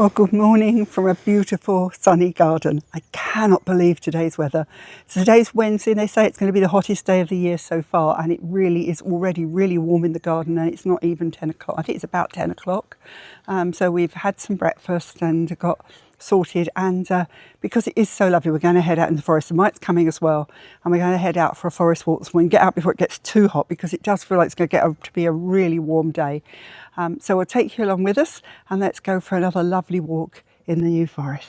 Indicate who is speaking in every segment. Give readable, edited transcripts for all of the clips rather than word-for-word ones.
Speaker 1: Well, good morning from a beautiful sunny garden. I cannot believe today's weather. So today's Wednesday, and they say it's going to be the hottest day of the year so far, and it really is already really warm in the garden, and it's not even 10 o'clock. I think it's about 10 o'clock. So we've had some breakfast and got sorted, and because it is so lovely, we're going to head out in the forest. The Mike's coming as well, and we're going to head out for a forest walk so we can get out before it gets too hot, because it does feel like it's going to get to be a really warm day. So we'll take you along with us, and let's go for another lovely walk in the New Forest.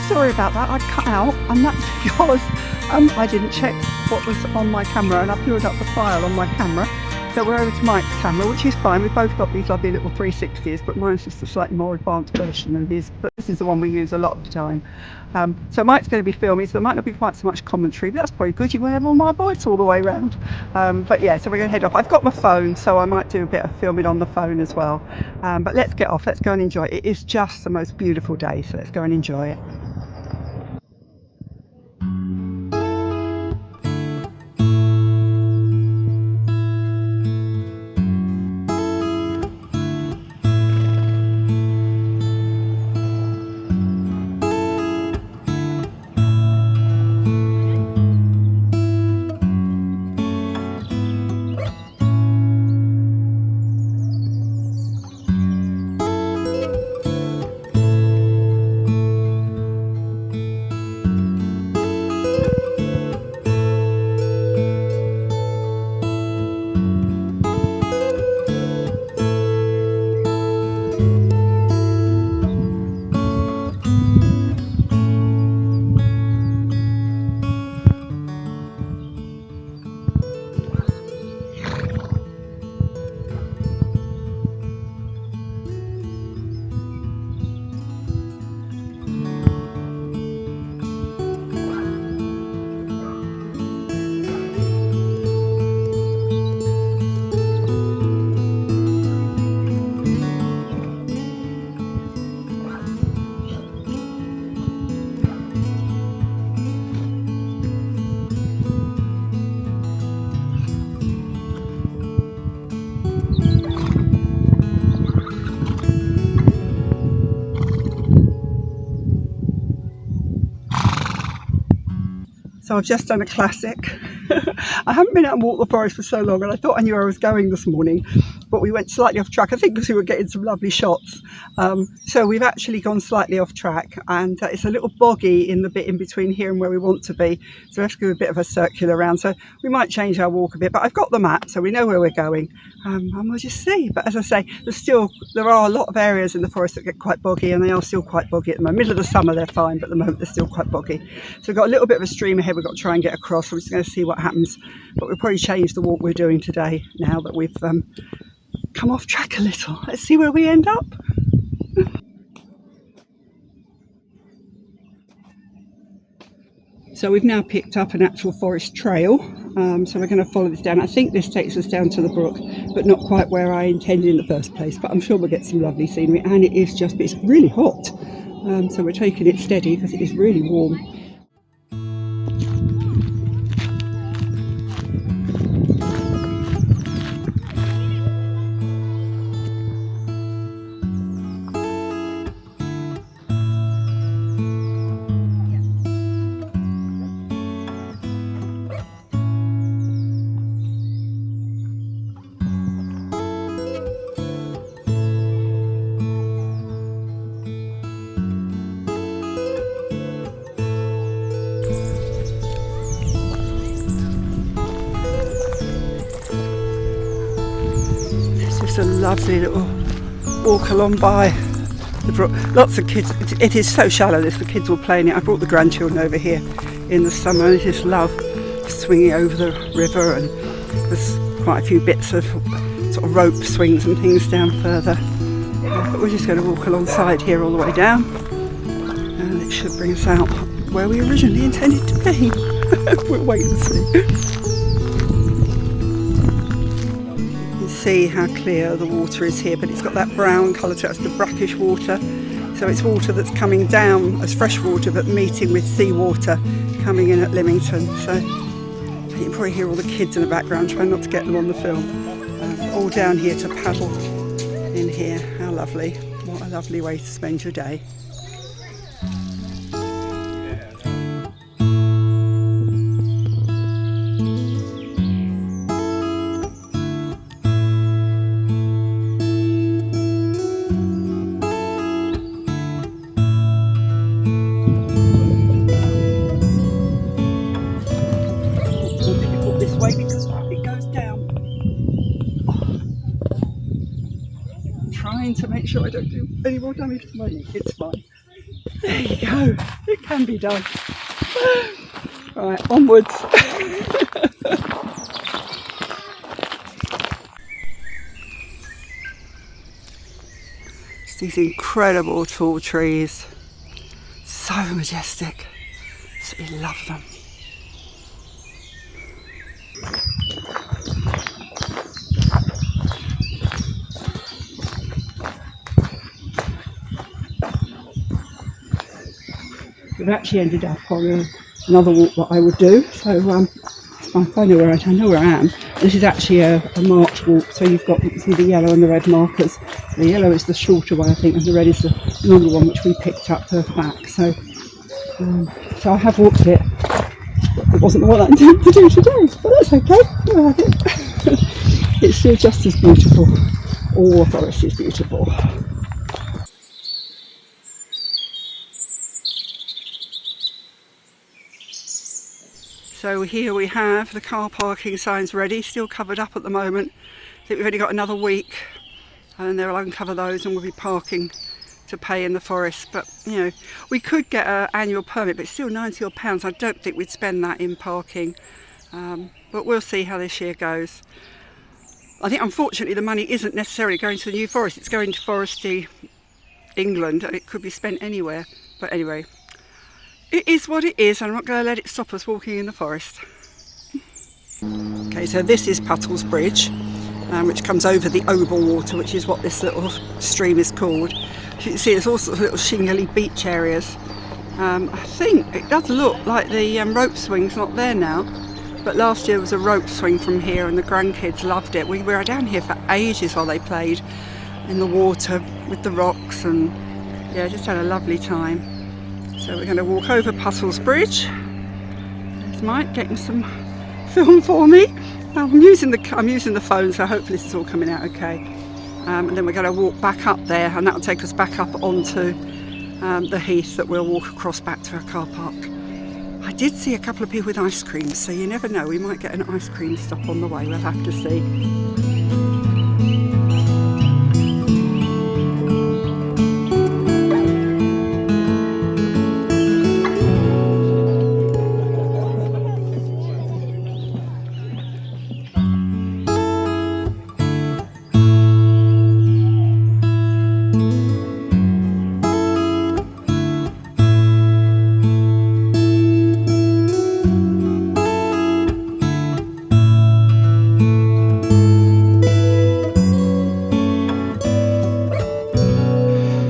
Speaker 1: Sorry about that, I cut out, and that's because I didn't check what was on my camera, and I filled up the file on my camera. So we're over to Mike's camera, which is fine. We've both got these lovely little 360s, but mine's just a slightly more advanced version than his, but this is the one we use a lot of the time. So Mike's going to be filming, so there might not be quite so much commentary, but that's probably good. You won't have all my voice all the way around. But yeah, so we're going to head off. I've got my phone, so I might do a bit of filming on the phone as well. But let's get off. Let's go and enjoy it. It is just the most beautiful day, so let's go and enjoy it. So I've just done a classic. I haven't been out and walked the forest for so long, and I thought I knew where I was going this morning, but we went slightly off track, I think because we were getting some lovely shots. So we've actually gone slightly off track, and it's a little boggy in the bit in between here and where we want to be, so we have to do a bit of a circular round, so we might change our walk a bit, but I've got the map so we know where we're going, and we'll just see. But as I say, there are a lot of areas in the forest that get quite boggy, and they are still quite boggy at the moment. Middle of the summer they're fine, but at the moment they're still quite boggy. So we've got a little bit of a stream ahead we've got to try and get across, so we're just going to see what happens, but we'll probably change the walk we're doing today now that we've come off track a little. Let's see where we end up. So we've now picked up an actual forest trail, so we're going to follow this down. I think this takes us down to the brook, but not quite where I intended in the first place, but I'm sure we'll get some lovely scenery, and it's really hot, so we're taking it steady because it is really warm. It's a lovely little walk along by the brook. Lots of kids. It is so shallow this, the kids will play in it. I brought the grandchildren over here in the summer, and they just love swinging over the river, and there's quite a few bits of sort of rope swings and things down further. But we're just going to walk alongside here all the way down, and it should bring us out where we originally intended to be. We'll wait and see. See how clear the water is here, but it's got that brown colour to it. It's the brackish water, so it's water that's coming down as fresh water but meeting with seawater coming in at Lymington. So you can probably hear all the kids in the background, trying not to get them on the film. All down here to paddle in here. How lovely. What a lovely way to spend your day. Because it goes down. Trying to make sure I don't do any more damage to my knee. It's fine. There you go. It can be done. Right, onwards. It's these incredible tall trees. So majestic. Absolutely love them. We've actually ended up on another walk that I would do, so if I know where I am. This is actually a march walk, so you can see the yellow and the red markers. The yellow is the shorter one, I think, and the red is the longer one, which we picked up further back. So I have walked it. It wasn't what I intended to do today, but that's okay. I like it. It's still just as beautiful. All the forest is beautiful. So here we have the car parking signs ready, still covered up at the moment. I think we've only got another week, and they'll uncover those and we'll be parking to pay in the forest. But you know, we could get an annual permit, but it's still £90 odd. I don't think we'd spend that in parking, but we'll see how this year goes. I think unfortunately the money isn't necessarily going to the New Forest, it's going to Forestry England, and it could be spent anywhere. But anyway, it is what it is, and I'm not going to let it stop us walking in the forest. Okay, so this is Puttle's Bridge, which comes over the Oval Water, which is what this little stream is called. As you can see, there's all sorts of little shingly beach areas. I think it does look like the rope swing's not there now, but last year was a rope swing from here and the grandkids loved it. We were down here for ages while they played in the water with the rocks, and yeah, just had a lovely time. So we're going to walk over Puttle's Bridge. There's Mike getting some film for me. I'm using the phone, so hopefully this is all coming out okay. And then we're going to walk back up there, and that'll take us back up onto the heath that we'll walk across back to our car park. I did see a couple of people with ice cream, so you never know, we might get an ice cream stop on the way, we'll have to see.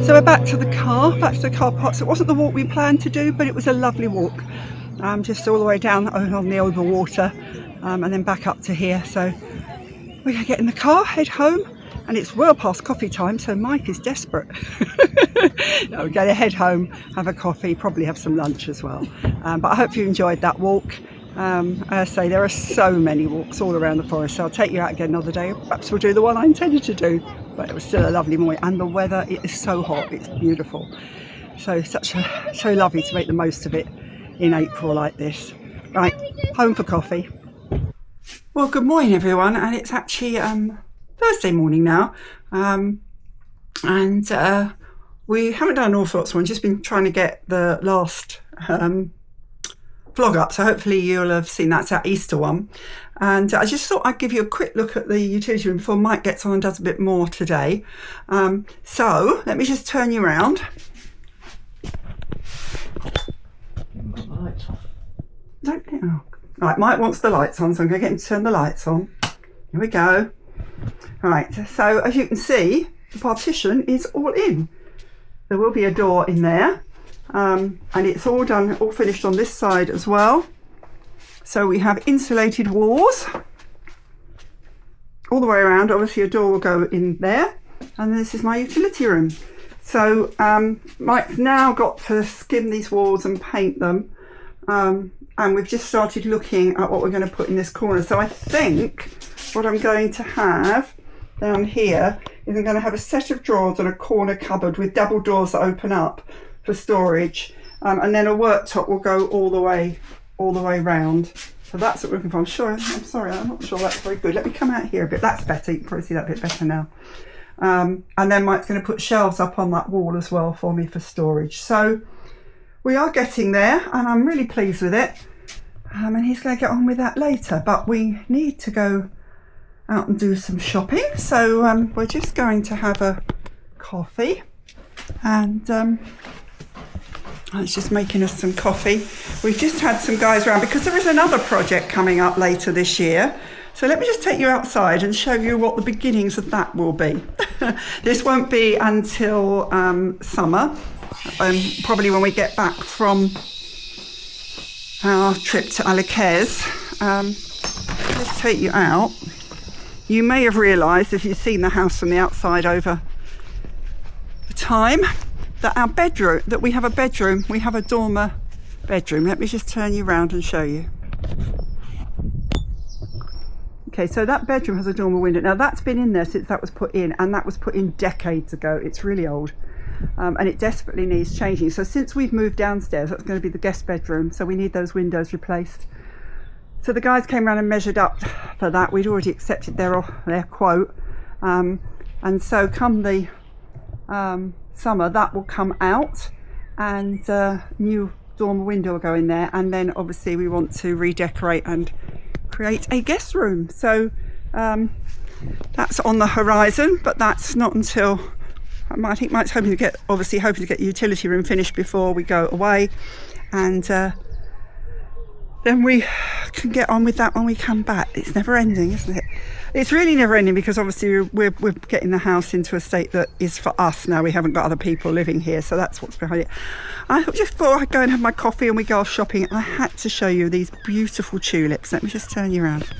Speaker 1: So we're back to the car park. So it wasn't the walk we planned to do, but it was a lovely walk. Just all the way down on the over water, and then back up to here. So we're going to get in the car, head home, and it's well past coffee time, so Mike is desperate. No, we're going to head home, have a coffee, probably have some lunch as well. But I hope you enjoyed that walk. As I say, there are so many walks all around the forest, so I'll take you out again another day. Perhaps we'll do the one I intended to do, but it was still a lovely morning, and the weather, it is so hot, it's beautiful. So so lovely to make the most of it in April like this. Right, home for coffee. Well, good morning everyone, and it's actually Thursday morning now, and we haven't done an awful lot, so I've just been trying to get the last vlog up, so hopefully you'll have seen that's our Easter one. And I just thought I'd give you a quick look at the utility room before Mike gets on and does a bit more today. So let me just turn you around. Right, Mike wants the lights on, so I'm going to get him to turn the lights on. Here we go. Right, so as you can see, the partition is all in. There will be a door in there, and it's all done, all finished on this side as well. So we have insulated walls all the way around. Obviously a door will go in there, and this is my utility room. So Mike's now got to skim these walls and paint them, and we've just started looking at what we're going to put in this corner. So I think what I'm going to have down here is I'm going to have a set of drawers and a corner cupboard with double doors that open up for storage, and then a worktop will go all the way round. So that's what we're looking for. I'm sorry, I'm not sure that's very good. Let me come out here a bit. That's better. You can probably see that a bit better now. And then Mike's going to put shelves up on that wall as well for me for storage. So we are getting there, and I'm really pleased with it. And he's going to get on with that later. But we need to go out and do some shopping. So we're just going to have a coffee, and I was just making us some coffee. We've just had some guys around because there is another project coming up later this year. So let me just take you outside and show you what the beginnings of that will be. This won't be until summer, probably when we get back from our trip to Alaquez. Let's take you out. You may have realised, if you've seen the house from the outside over the time, that our bedroom, that we have a bedroom, we have a dormer bedroom. Let me just turn you around and show you. Okay, so that bedroom has a dormer window. Now that's been in there since that was put in, and that was put in decades ago. It's really old, and it desperately needs changing. So since we've moved downstairs, that's going to be the guest bedroom, so we need those windows replaced. So the guys came around and measured up for that. We'd already accepted their quote, and so come the summer, that will come out, and new dormer window will go in there, and then obviously we want to redecorate and create a guest room. So that's on the horizon, but that's not until I think Mike's hoping to get the utility room finished before we go away, and then we can get on with that when we come back. It's never ending, isn't it? It's really never ending, because obviously we're getting the house into a state that is for us now. We haven't got other people living here, so that's what's behind it. I thought just before I go and have my coffee and we go off shopping, I had to show you these beautiful tulips. Let me just turn you around.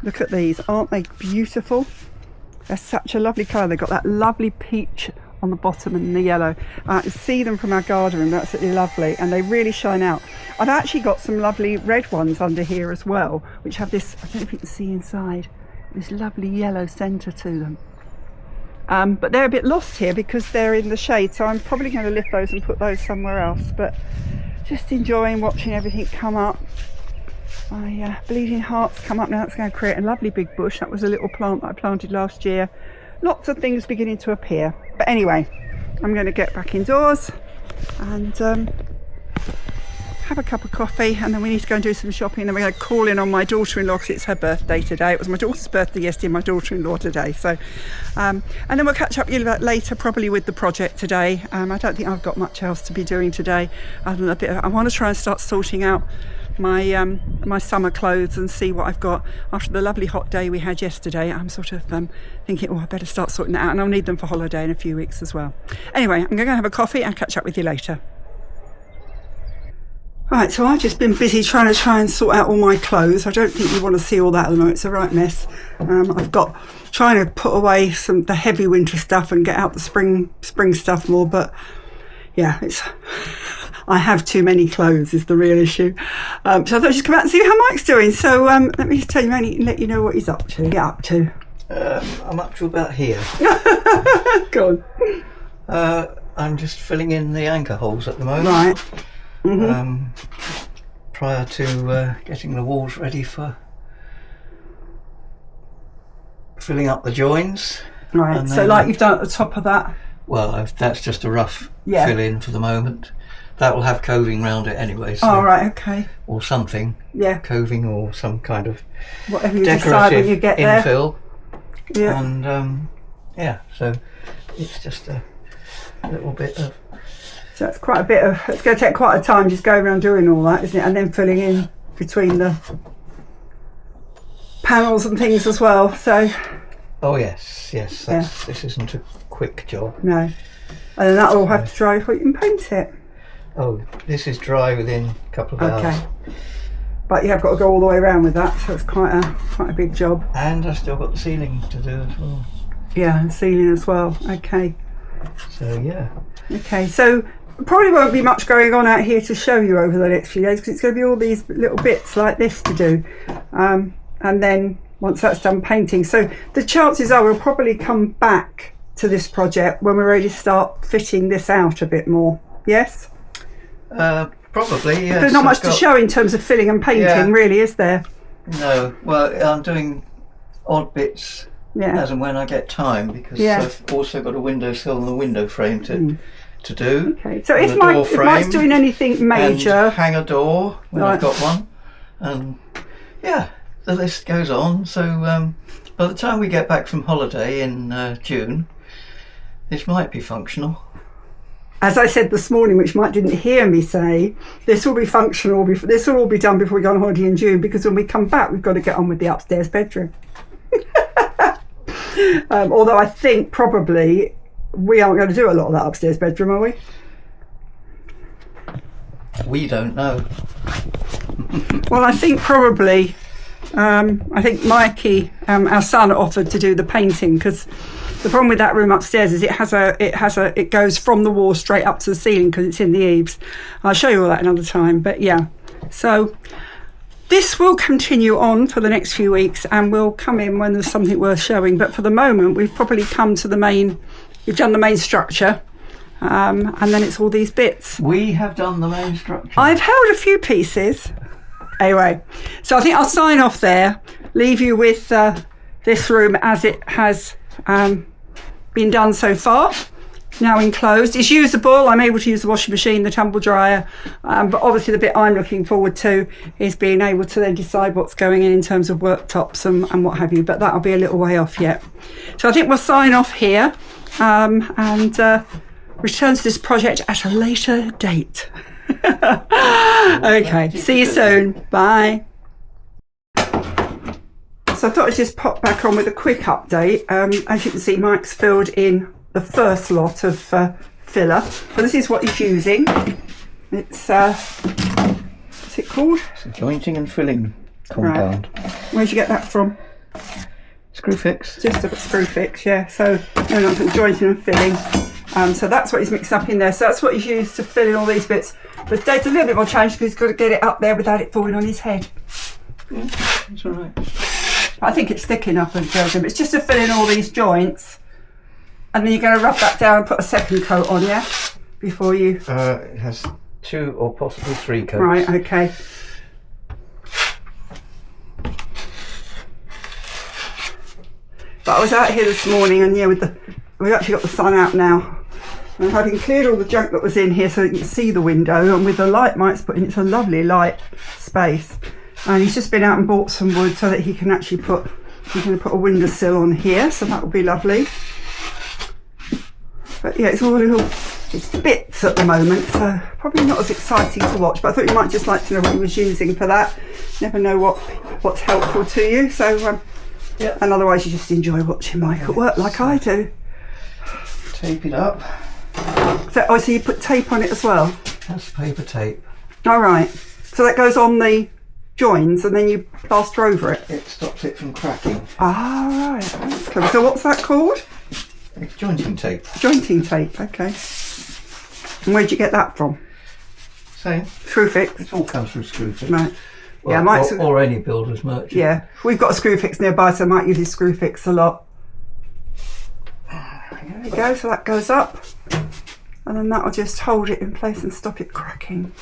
Speaker 1: Look at these, aren't they beautiful? They're such a lovely colour. They've got that lovely peach on the bottom and the yellow. I see them from our garden room, they're absolutely lovely, and they really shine out. I've actually got some lovely red ones under here as well, which have this, I don't know if you can see inside, this lovely yellow centre to them. But they're a bit lost here because they're in the shade, so I'm probably going to lift those and put those somewhere else. But just enjoying watching everything come up. My bleeding heart's come up now. It's going to create a lovely big bush. That was a little plant that I planted last year. Lots of things beginning to appear. But anyway, I'm going to get back indoors and have a cup of coffee, and then we need to go and do some shopping, and we're going to call in on my daughter-in-law because it's her birthday today. It was my daughter's birthday yesterday, my daughter-in-law today. So and then we'll catch up later, probably with the project today. I don't think I've got much else to be doing today other than a bit of, I want to try and start sorting out my my summer clothes and see what I've got after the lovely hot day we had yesterday. I'm sort of thinking, oh, I better start sorting that out, and I'll need them for holiday in a few weeks as well. Anyway, I'm going to go have a coffee and catch up with you later. Right, so I've just been busy trying and sort out all my clothes. I don't think you want to see all that at the moment. It's a right mess. I've got trying to put away the heavy winter stuff and get out the spring stuff more. But yeah, I have too many clothes is the real issue. So I thought I'd just come out and see how Mike's doing. So let me just tell you, Manny, let you know what he's up to. Get up to.
Speaker 2: I'm up to about here.
Speaker 1: Go
Speaker 2: on. I'm just filling in the anchor holes at the moment.
Speaker 1: Right. Mm-hmm.
Speaker 2: Prior to getting the walls ready for filling up the joins.
Speaker 1: Right,
Speaker 2: and
Speaker 1: so
Speaker 2: then,
Speaker 1: like you've done at the top of that?
Speaker 2: Well, that's just a rough fill in for the moment. That will have coving round it anyway. So,
Speaker 1: oh, right, okay.
Speaker 2: Or something.
Speaker 1: Yeah.
Speaker 2: Coving or some kind of
Speaker 1: whatever you decide when you get there.
Speaker 2: Infill.
Speaker 1: Yeah.
Speaker 2: And yeah, so it's just a little bit of...
Speaker 1: So it's quite a bit of, it's going to take quite a time just going around doing all that, isn't it? And then filling in between the panels and things as well. So.
Speaker 2: Oh yes. This isn't a quick job.
Speaker 1: No. And then that will have to dry before you can paint it.
Speaker 2: Oh, this is dry within a couple of hours.
Speaker 1: Okay. But you have got to go all the way around with that, so it's quite a big job.
Speaker 2: And I've still got the ceiling to do as well.
Speaker 1: Yeah, and ceiling as well. Okay.
Speaker 2: So yeah.
Speaker 1: Okay, so probably won't be much going on out here to show you over the next few days because it's going to be all these little bits like this to do, and then once that's done painting. So the chances are we'll probably come back to this project when we're ready to start fitting this out a bit more. Yes?
Speaker 2: Probably, yes.
Speaker 1: There's not much to show in terms of filling and painting, really, is there?
Speaker 2: No. Well, I'm doing odd bits as and when I get time because I've also got a windowsill and a window frame to do. Okay, so if
Speaker 1: Mike's doing anything major,
Speaker 2: and hang a door when I've got one, and yeah, the list goes on. So by the time we get back from holiday in June, this might be functional.
Speaker 1: As I said this morning, which Mike didn't hear me say, this will be functional. This will all be done before we go on holiday in June, because when we come back, we've got to get on with the upstairs bedroom. Although I think probably we aren't going to do a lot of that upstairs bedroom, are we?
Speaker 2: We don't know.
Speaker 1: Well, I think probably. I think Mikey, our son, offered to do the painting because the problem with that room upstairs is it goes from the wall straight up to the ceiling because it's in the eaves. I'll show you all that another time. But yeah, so this will continue on for the next few weeks, and we'll come in when there's something worth showing. But for the moment, we've probably come to the main. We've done the main structure, and then it's all these bits.
Speaker 2: We have done the main structure.
Speaker 1: I've held a few pieces. Anyway, so I think I'll sign off there, leave you with this room as it has been done so far, now enclosed. It's usable. I'm able to use the washing machine, the tumble dryer, but obviously the bit I'm looking forward to is being able to then decide what's going in terms of worktops and what have you, but that'll be a little way off yet. So I think we'll sign off here and return to this project at a later date. Okay, see you soon. Bye. So I thought I'd just pop back on with a quick update. As you can see, Mike's filled in the first lot of filler. So this is what he's using. It's what's it called?
Speaker 2: It's a jointing and filling compound.
Speaker 1: Right. Where'd you get that from?
Speaker 2: Screw fix.
Speaker 1: Just a screw fix, yeah. So no, not jointing and filling. So that's what he's mixed up in there. So that's what he's used to fill in all these bits. But Dave's a little bit more challenged because he's got to get it up there without it falling on his head.
Speaker 2: It's all right.
Speaker 1: I think it's thick enough and Belgium. It's just to fill in all these joints. And then you're going to rub that down and put a second coat on, yeah? Before you...
Speaker 2: It has 2 or possibly 3 coats.
Speaker 1: Right, okay. But I was out here this morning and yeah, we've actually got the sun out now. And having cleared all the junk that was in here so you can see the window, and with the light Mike's put in, it's a lovely light space. And he's just been out and bought some wood so that he can actually he's going to put a windowsill on here, so that will be lovely. But yeah, it's all it's bits at the moment, so probably not as exciting to watch, but I thought you might just like to know what he was using for that. Never know what's helpful to you, so yeah. And otherwise you just enjoy watching Mike at work like I do.
Speaker 2: Tape it up.
Speaker 1: So you put tape on it as well?
Speaker 2: That's paper tape.
Speaker 1: All right, so that goes on the joins and then you plaster over it?
Speaker 2: It stops it from cracking.
Speaker 1: Ah, right, that's clever. So what's that called?
Speaker 2: It's jointing tape.
Speaker 1: Jointing tape, okay. And where'd you get that from?
Speaker 2: Same.
Speaker 1: Screwfix?
Speaker 2: It all comes from Screwfix.
Speaker 1: Right.
Speaker 2: Well,
Speaker 1: yeah, Mike's
Speaker 2: or any builder's merchant.
Speaker 1: Yeah, we've got a Screwfix nearby, so Mike uses Screwfix a lot. There we go, so that goes up. And then that'll just hold it in place and stop it cracking.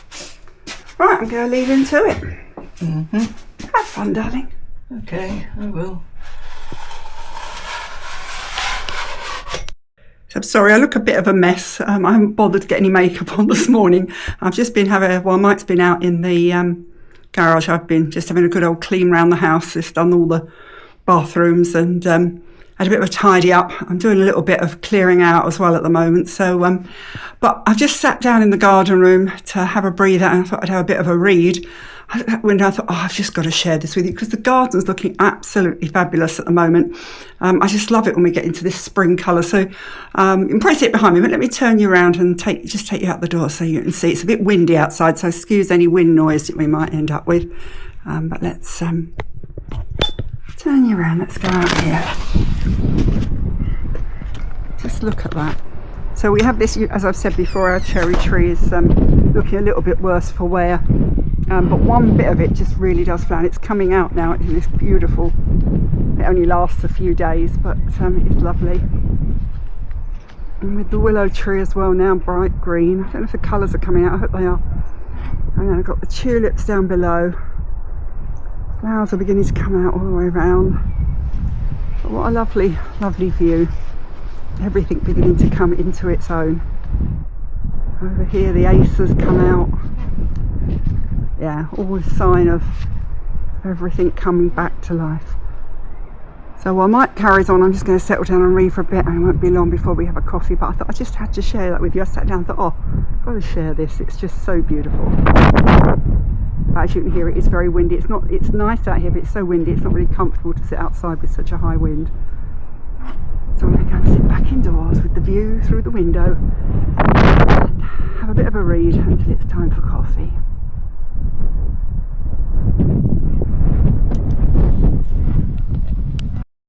Speaker 1: Right, I'm going to leave him to it.
Speaker 2: Mm-hmm.
Speaker 1: Have fun, darling.
Speaker 2: Okay, I will.
Speaker 1: I'm sorry, I look a bit of a mess. I haven't bothered to get any makeup on this morning. I've just been while Mike's been out in the garage, I've been just having a good old clean around the house. Just done all the bathrooms and had a bit of a tidy up. I'm doing a little bit of clearing out as well at the moment. So, but I've just sat down in the garden room to have a breather, and I thought I'd have a bit of a read. I thought, I've just got to share this with you because the garden's looking absolutely fabulous at the moment. I just love it when we get into this spring colour. So you can probably see it behind me, but let me turn you around and take you out the door so you can see. It's a bit windy outside, so excuse any wind noise that we might end up with. But let's turn you around. Let's go out here. Just look at that. So we have this, as I've said before, our cherry tree is looking a little bit worse for wear. But one bit of it just really does flower. It's coming out now. It's beautiful. It only lasts a few days, but it's lovely. And with the willow tree as well now, bright green. I don't know if the colours are coming out. I hope they are. And then I've got the tulips down below. Flowers are beginning to come out all the way around. But what a lovely, lovely view. Everything beginning to come into its own. Over here the acers come out. Yeah, all a sign of everything coming back to life. So while Mike carries on, I'm just going to settle down and read for a bit, and it won't be long before we have a coffee. But I thought I just had to share that with you. I sat down and thought, I've got to share this. It's just so beautiful. But as you can hear, it is very windy. It's nice out here, but it's so windy. It's not really comfortable to sit outside with such a high wind. So I'm going to go and sit back indoors with the view through the window and have a bit of a read until it's time for coffee.